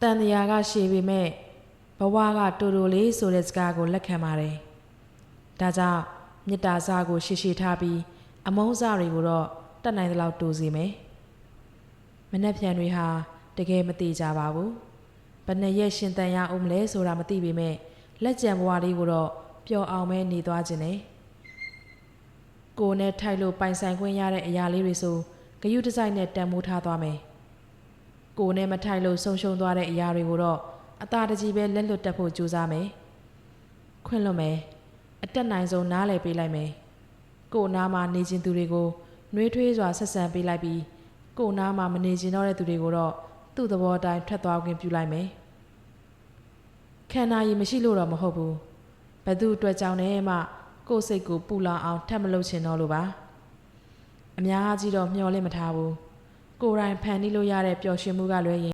တန်တရားကရှည်ပေမဲ့ဘဝကတူတူလေးဆိုတဲ့စကားကိုလက်ခံပါတယ်ဒါကြောင့်မေတ္တာစကိုရှိထားပြီးအမုန်းစတွေကိုတော့တတ်နိုင်သလောက်တူစီမယ်မနှက်ဖြန်တွေဟာတကယ်မသိကြပါဘူးဘယ်နဲ့ရက်ရှင်တန်ရအောင်မလဲဆိုတာမသိပေမဲ့လက်ကျန်ဘဝလေးကိုတော့ပျော်အောင်ပဲနေသွားခြင်းနဲ့ကိုယ်နဲ့ထိုက်လို့ပိုင်ဆိုင်ခွင့်ရတဲ့အရာလေးတွေဆိုဂယုတစိုက်နဲ့တန်မိုးထားသွားမယ်ကိုယ်နဲ့မထိုက်လို့ဆုံးရှုံးသွားတဲ့အရာတွေကိုတော့အသာတကြီးပဲလက်လွတ်တက်ဖို့ကြိုးစားမယ်ခွင့်လွတ်မယ်အတက်နိုင်ဆုံးနားလည်ပေးလိုက်မယ်ကိုယ်နားမှာနေခြင်းသူတွေကိုနှွေးထွေးစွာဆက်ဆံပေးလိုက်ပြီးကိုယ်နားမှာမနေခြင်းတော့တဲ့သူတွေကိုတော့သူ့သဘောတိုင်းထွက်သွားခွင့်ပြုလိုက်မယ်ခန္ဓာရည်မရှိလို့တော့မဟုတ်ဘူးဘယ်သူအတွက်ကြောင့်လဲမှကိုယ်စိတ်ကိုပူလောင်အောင်ထပ်မလုပ်ချင်တော့လို့ပါအများကြီးတော့မျှော်လင့်မထားဘူးကိုယ်တိုင်ဖန်တီးလို့ရတဲ့ပျော်ရွှင်မှုကလွယ်ရင်